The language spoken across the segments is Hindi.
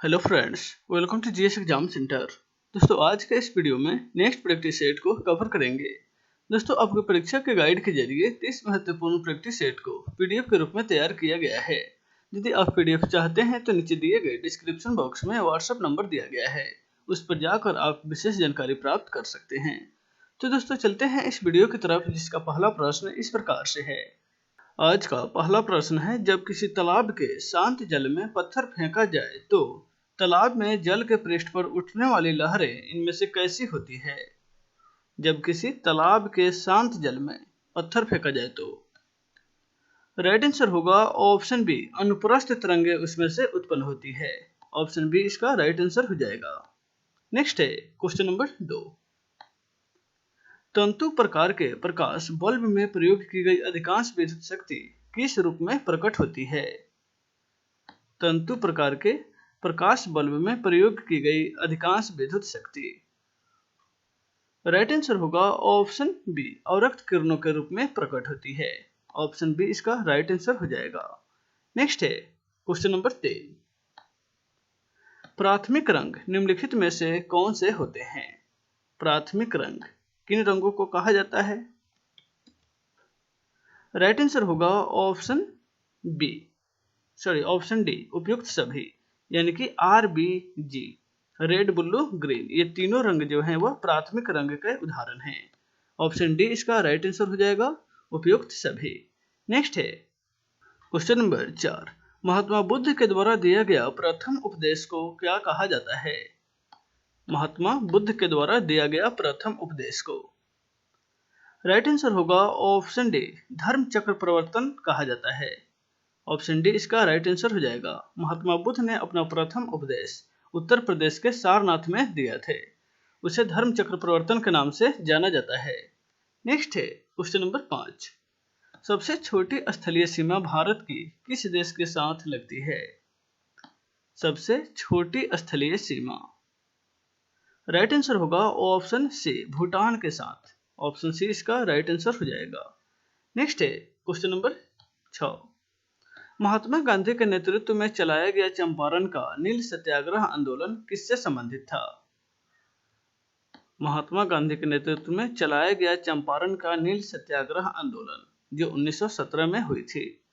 Hello friends, welcome to GS exam centre. दोस्तों, आज के इस वीडियो में नेक्स्ट प्रैक्टिस सेट को कवर करेंगे। दोस्तों, आपकी परीक्षा के गाइड के जरिए 30 महत्वपूर्ण प्रैक्टिस सेट को पीडीएफ के रूप में तैयार किया गया है। यदि आप पीडीएफ चाहते हैं तो नीचे दिए गए डिस्क्रिप्शन बॉक्स में व्हाट्सएप नंबर दिया गया है, उस पर जाकर आप विशेष जानकारी प्राप्त कर सकते हैं। तो दोस्तों, चलते हैं इस वीडियो की तरफ, जिसका पहला प्रश्न इस प्रकार से है। आज का पहला प्रश्न है, जब किसी तालाब के शांत जल में पत्थर फेंका जाए तो तालाब में जल के पृष्ठ पर उठने वाली लहरें इनमें से कैसी होती है? जब किसी तालाब के शांत जल में पत्थर फेंका जाए तो राइट आंसर होगा ऑप्शन बी, अनुप्रस्थ तरंगे उसमें से उत्पन्न होती है। ऑप्शन बी इसका राइट आंसर हो जाएगा। नेक्स्ट है क्वेश्चन नंबर 2। तंतु प्रकार के प्रकाश बल्ब में प्रयोग की गई अधिकांश विद्युत शक्ति किस रूप में प्रकट होती है? तंतु प्रकार के प्रकाश बल्ब में प्रयोग की गई अधिकांश विद्युत शक्ति राइट आंसर होगा ऑप्शन बी, अवरक्त किरणों के रूप में प्रकट होती है। ऑप्शन बी इसका राइट आंसर हो जाएगा। नेक्स्ट है क्वेश्चन नंबर 3। प्राथमिक रंग निम्नलिखित में से कौन से होते हैं? प्राथमिक रंग किन रंगों को कहा जाता है? राइट आंसर होगा ऑप्शन डी, उपयुक्त सभी, यानी कि RBG, रेड, ब्लू, ग्रीन, ये तीनों रंग जो हैं वह प्राथमिक रंग के उदाहरण हैं। ऑप्शन डी इसका राइट आंसर हो जाएगा, उपयुक्त सभी। नेक्स्ट है क्वेश्चन नंबर 4। महात्मा बुद्ध के द्वारा दिया गया प्रथम उपदेश को क्या कहा जाता है? महात्मा बुद्ध के द्वारा दिया गया प्रथम उपदेश को राइट आंसर होगा ऑप्शन डी, धर्म चक्र प्रवर्तन कहा जाता है। ऑप्शन डी इसका राइट आंसर हो जाएगा। महात्मा बुद्ध ने अपना प्रथम उपदेश उत्तर प्रदेश के सारनाथ में दिया थे। उसे धर्म चक्र प्रवर्तन के नाम से जाना जाता है। नेक्स्ट है क्वेश्चन नंबर 5। सबसे छोटी स्थलीय सीमा भारत की किस देश के साथ लगती है? सबसे छोटी स्थलीय सीमा राइट आंसर होगा ऑप्शन सी, भूटान के साथ। ऑप्शन सी इसका राइट आंसर हो जाएगा। नेक्स्ट है क्वेश्चन नंबर 6। महात्मा गांधी के नेतृत्व में चलाया गया चंपारण का नील सत्याग्रह आंदोलन किससे संबंधित था? महात्मा गांधी के नेतृत्व में चलाया गया चंपारण का नील सत्याग्रह आंदोलन जो 1917 में हुई थी।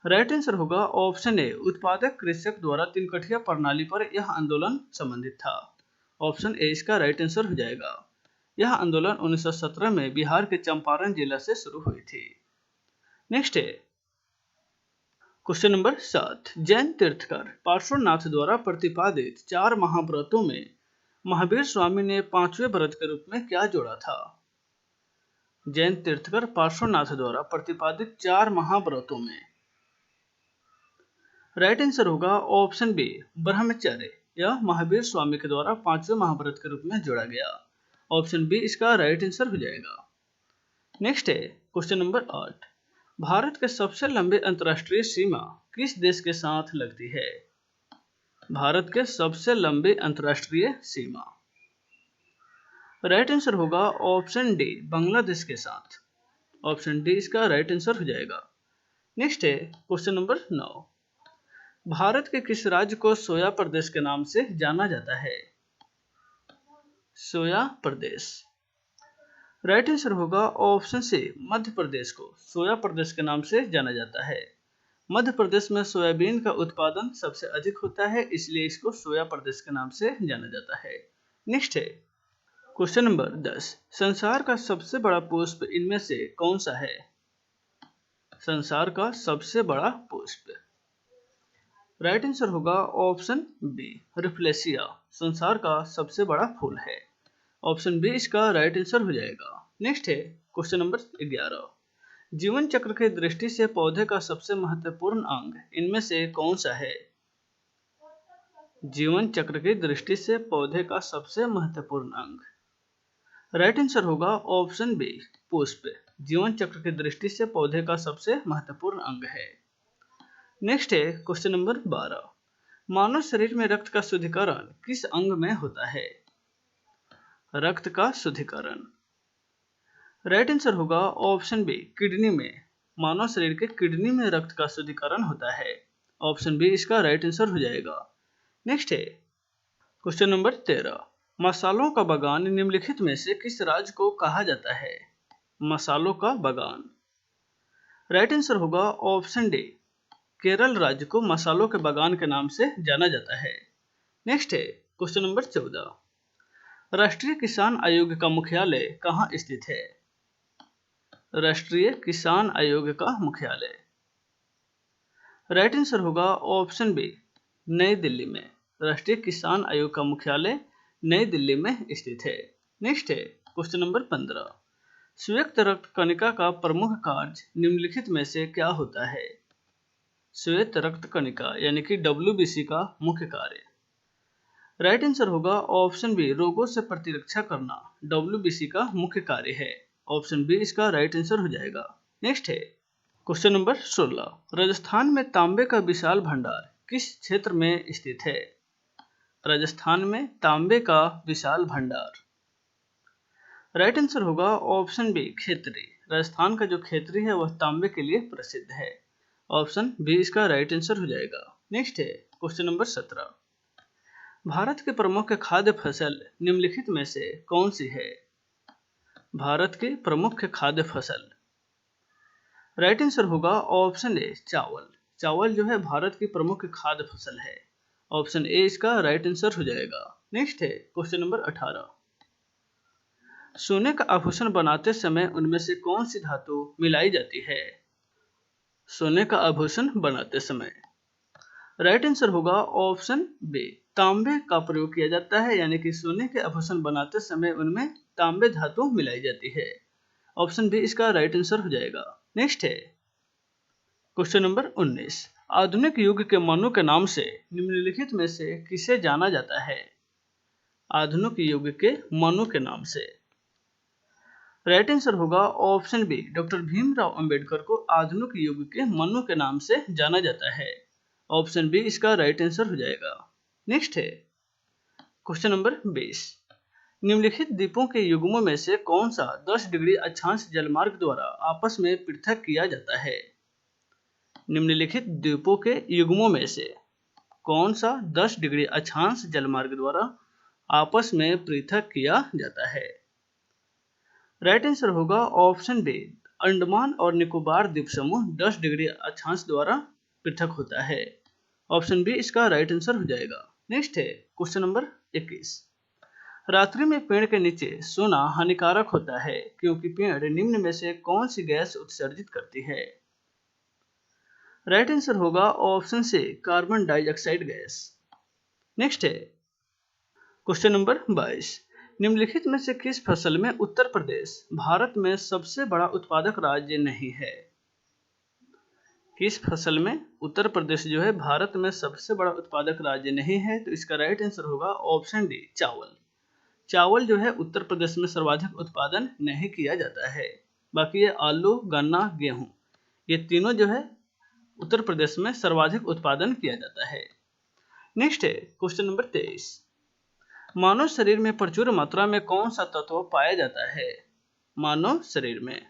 राइट आंसर होगा ऑप्शन ए, उत्पादक कृषक द्वारा तीन कठिया प्रणाली पर यह आंदोलन संबंधित था। ऑप्शन ए इसका राइट आंसर हो जाएगा। यह आंदोलन 1917 में बिहार के चंपारण जिला से शुरू हुई थी। नेक्स्ट है क्वेश्चन नंबर 7। जैन तीर्थकर पार्श्वनाथ द्वारा प्रतिपादित 4 महाव्रतों में महावीर स्वामी ने 5वें व्रत के रूप में क्या जोड़ा था? जैन तीर्थकर पार्श्वनाथ द्वारा प्रतिपादित 4 महाव्रतों में राइट आंसर होगा ऑप्शन बी, ब्रह्मचर्य, यह महावीर स्वामी के द्वारा 5वें महाव्रत के रूप में जोड़ा गया। ऑप्शन बी इसका राइट आंसर हो जाएगा। नेक्स्ट है क्वेश्चन नंबर 8। भारत के सबसे लंबी अंतर्राष्ट्रीय सीमा किस देश के साथ लगती है? भारत के सबसे लंबी अंतर्राष्ट्रीय सीमा राइट आंसर होगा ऑप्शन डी, बांग्लादेश के साथ। ऑप्शन डी इसका राइट आंसर हो जाएगा। नेक्स्ट है क्वेश्चन नंबर 9। भारत के किस राज्य को सोया प्रदेश के नाम से जाना जाता है? सोया प्रदेश राइट आंसर होगा ऑप्शन सी, मध्य प्रदेश को सोया प्रदेश के नाम से जाना जाता है। मध्य प्रदेश में सोयाबीन का उत्पादन सबसे अधिक होता है, इसलिए इसको सोया प्रदेश के नाम से जाना जाता है। नेक्स्ट है क्वेश्चन नंबर 10। संसार का सबसे बड़ा पुष्प इनमें से कौन सा है? संसार का सबसे बड़ा पुष्प राइट आंसर होगा ऑप्शन बी, रिफ्लेशिया, संसार का सबसे बड़ा फूल है। ऑप्शन बी इसका राइट आंसर हो जाएगा। नेक्स्ट है क्वेश्चन नंबर 11। जीवन चक्र की दृष्टि से पौधे का सबसे महत्वपूर्ण अंग इनमें से कौन सा है? जीवन चक्र की दृष्टि से पौधे का सबसे महत्वपूर्ण अंग राइट आंसर होगा ऑप्शन बी, पुष्प, जीवन चक्र की दृष्टि से पौधे का सबसे महत्वपूर्ण अंग है। नेक्स्ट है क्वेश्चन नंबर 12। मानव शरीर में रक्त का शुद्धिकरण किस अंग में होता है? रक्त का शुद्धिकरण राइट आंसर होगा ऑप्शन बी, किडनी में। मानव शरीर के किडनी में रक्त का शुद्धिकरण होता है। ऑप्शन बी इसका राइट आंसर हो जाएगा। नेक्स्ट है क्वेश्चन नंबर 13, मसालों का बागान निम्नलिखित में से किस राज्य को कहा जाता है? मसालों का बागान। राइट आंसर होगा ऑप्शन डी, केरल राज्य को मसालों के बागान के नाम से जाना जाता है। नेक्स्ट है क्वेश्चन नंबर 14, राष्ट्रीय किसान आयोग का मुख्यालय कहाँ स्थित है? राष्ट्रीय किसान आयोग का मुख्यालय। राइट आंसर होगा ऑप्शन बी, नई दिल्ली में। राष्ट्रीय किसान आयोग का मुख्यालय नई दिल्ली में स्थित है। नेक्स्ट है क्वेश्चन नंबर 15, श्वेत रक्त कणिका का प्रमुख कार्य निम्नलिखित में से क्या होता है? श्वेत रक्त कणिका यानी कि WBC का मुख्य कार्य। राइट आंसर होगा ऑप्शन बी, रोगों से प्रतिरक्षा करना WBC का मुख्य कार्य है। ऑप्शन बी इसका राइट आंसर हो जाएगा। नेक्स्ट है क्वेश्चन नंबर 16, राजस्थान में तांबे का विशाल भंडार किस क्षेत्र में स्थित है? राजस्थान में तांबे का विशाल भंडार। राइट आंसर होगा ऑप्शन बी, खेतरी। राजस्थान का जो खेतरी है वह तांबे के लिए प्रसिद्ध है। ऑप्शन बी इसका राइट आंसर हो जाएगा। नेक्स्ट है क्वेश्चन नंबर 17, भारत के प्रमुख खाद्य फसल निम्नलिखित में से कौन सी है? भारत की प्रमुख खाद्य फसल। राइट आंसर होगा ऑप्शन ए, चावल। चावल जो है भारत की प्रमुख खाद्य फसल है। ऑप्शन ए इसका राइट आंसर हो जाएगा। नेक्स्ट है क्वेश्चन नंबर 18, सोने का आभूषण बनाते समय उनमें से कौन सी धातु मिलाई जाती है? सोने का आभूषण बनाते समय। राइट आंसर होगा ऑप्शन बी, तांबे का प्रयोग किया जाता है, यानी कि सोने के आभूषण बनाते समय उनमें तांबे धातु मिलाई जाती है। ऑप्शन बी इसका राइट आंसर हो जाएगा। नेक्स्ट है क्वेश्चन नंबर 19, आधुनिक युग के मनु के नाम से निम्नलिखित में से किसे जाना जाता है? आधुनिक युग के मनु के नाम से। राइट आंसर होगा option B, doctor Bhimrao Ambedkar को आधुनिक युग के मनु के नाम से जाना जाता है। ऑप्शन बी इसका राइट आंसर हो जाएगा। नेक्स्ट है क्वेश्चन नंबर 20, निम्नलिखित द्वीपों के युग्मों में से कौन सा 10 डिग्री अक्षांश जलमार्ग द्वारा आपस में पृथक किया जाता है? निम्नलिखित द्वीपों के युग्मों में से कौन सा 10 डिग्री अक्षांश जलमार्ग द्वारा आपस में पृथक किया जाता है? राइट आंसर होगा ऑप्शन बी, अंडमान और निकोबार द्वीप समूह 10 डिग्री अक्षांश द्वारा पृथक होता है। ऑप्शन बी इसका राइट आंसर हो जाएगा। नेक्स्ट है क्वेश्चन नंबर 21, रात्रि में पेड़ के नीचे सोना हानिकारक होता है क्योंकि पेड़ निम्न में से कौन सी गैस उत्सर्जित करती है? राइट आंसर होगा option C, carbon dioxide gas. Next है क्वेश्चन नंबर 22, निम्नलिखित में से किस फसल में उत्तर प्रदेश भारत में सबसे बड़ा उत्पादक राज्य नहीं है? किस फसल में उत्तर प्रदेश जो है भारत में सबसे बड़ा उत्पादक राज्य नहीं है? तो इसका राइट आंसर होगा ऑप्शन डी, चावल। चावल जो है उत्तर प्रदेश में सर्वाधिक उत्पादन नहीं किया जाता है। बाकी ये आलू, गन्ना, गेहूं, ये तीनों जो है उत्तर प्रदेश में सर्वाधिक उत्पादन किया जाता है। नेक्स्ट है क्वेश्चन नंबर 23, मानव शरीर में प्रचुर मात्रा में कौन सा तत्व पाया जाता है? मानव शरीर में।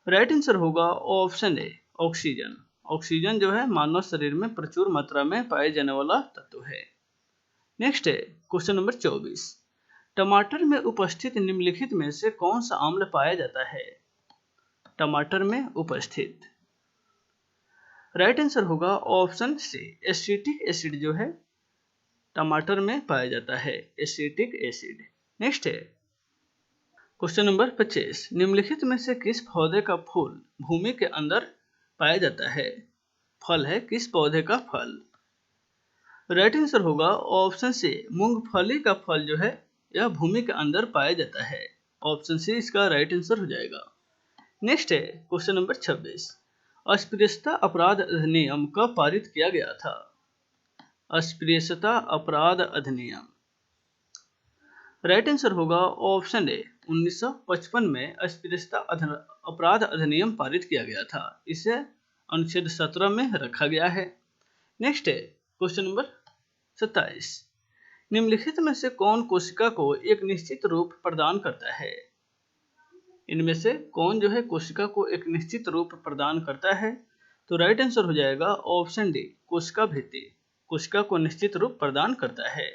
राइट आंसर होगा ऑप्शन ए, ऑक्सीजन। ऑक्सीजन जो है मानव शरीर में प्रचुर मात्रा में पाए जाने वाला तत्व है। नेक्स्ट है क्वेश्चन नंबर 24, टमाटर में उपस्थित निम्नलिखित में से कौन सा अम्ल पाया जाता है? टमाटर में उपस्थित। राइट आंसर होगा ऑप्शन सी, एसिटिक एसिड जो है टमाटर में पाया जाता है, एसिटिक एसिड। नेक्स्ट है क्वेश्चन नंबर 25, निम्नलिखित में से किस पौधे का फूल भूमि के अंदर पाया जाता है? फल है किस पौधे का फल? राइट आंसर होगा ऑप्शन सी, मूंगफली का फल जो है यह भूमि के अंदर पाया जाता है। ऑप्शन सी इसका राइट आंसर हो जाएगा। नेक्स्ट है क्वेश्चन नंबर 26, अस्पृश्यता अपराध अधिनियम कब पारित किया गया था? अस्पृश्यता अपराध अधिनियम। राइट आंसर होगा ऑप्शन ए, 1955 में अस्पृश्यता अपराध अधिनियम पारित किया गया था। इसे अनुच्छेद 17 में रखा गया है। नेक्स्ट है क्वेश्चन नंबर 27, निम्नलिखित में से कौन कोशिका को एक निश्चित रूप प्रदान करता है? इनमें से कौन जो है कोशिका को एक निश्चित रूप प्रदान करता है? तो राइट आंसर हो जाएगा ऑप्शन डी, कोशिका भित्ति। कोशिका को निश्चित रूप प्रदान करता है।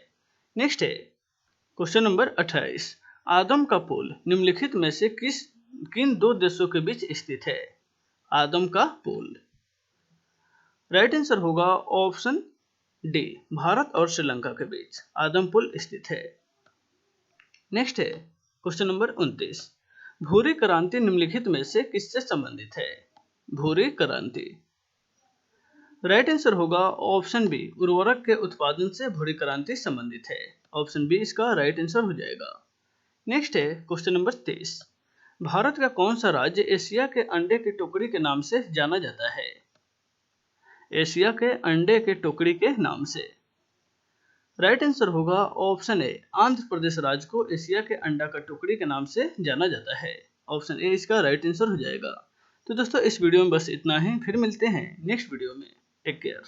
नेक्स्ट है क्वेश्चन नंबर 28, आदम का पोल निम्नलिखित में से किन दो देशों के बीच स्थित है? आदम का पोल, राइट आंसर होगा ऑप्शन डी, भारत और श्रीलंका के बीच आदम पोल स्थित है। नेक्स्ट है क्वेश्चन नंबर 29, भूरी क्रांति निम्नलिखित में से किससे संबंधित है? भूरी क्रांति, राइट आंसर होगा ऑप्शन बी, उर्वरक के उत्पादन से भूरी क्रांति संबंधित है। ऑप्शन बी इसका राइट आंसर हो जाएगा। नेक्स्ट है क्वेश्चन नंबर 23, भारत का कौन सा राज्य एशिया के अंडे की टोकरी के नाम से जाना जाता है? एशिया के अंडे के टोकरी के नाम से, राइट आंसर होगा ऑप्शन ए, आंध्र प्रदेश राज्य को एशिया के अंडा का टोकरी के नाम से जाना जाता है। ऑप्शन ए इसका राइट आंसर हो जाएगा। तो दोस्तों इस वीडियो में बस इतना ही, फिर मिलते हैं नेक्स्ट वीडियो में। Take care.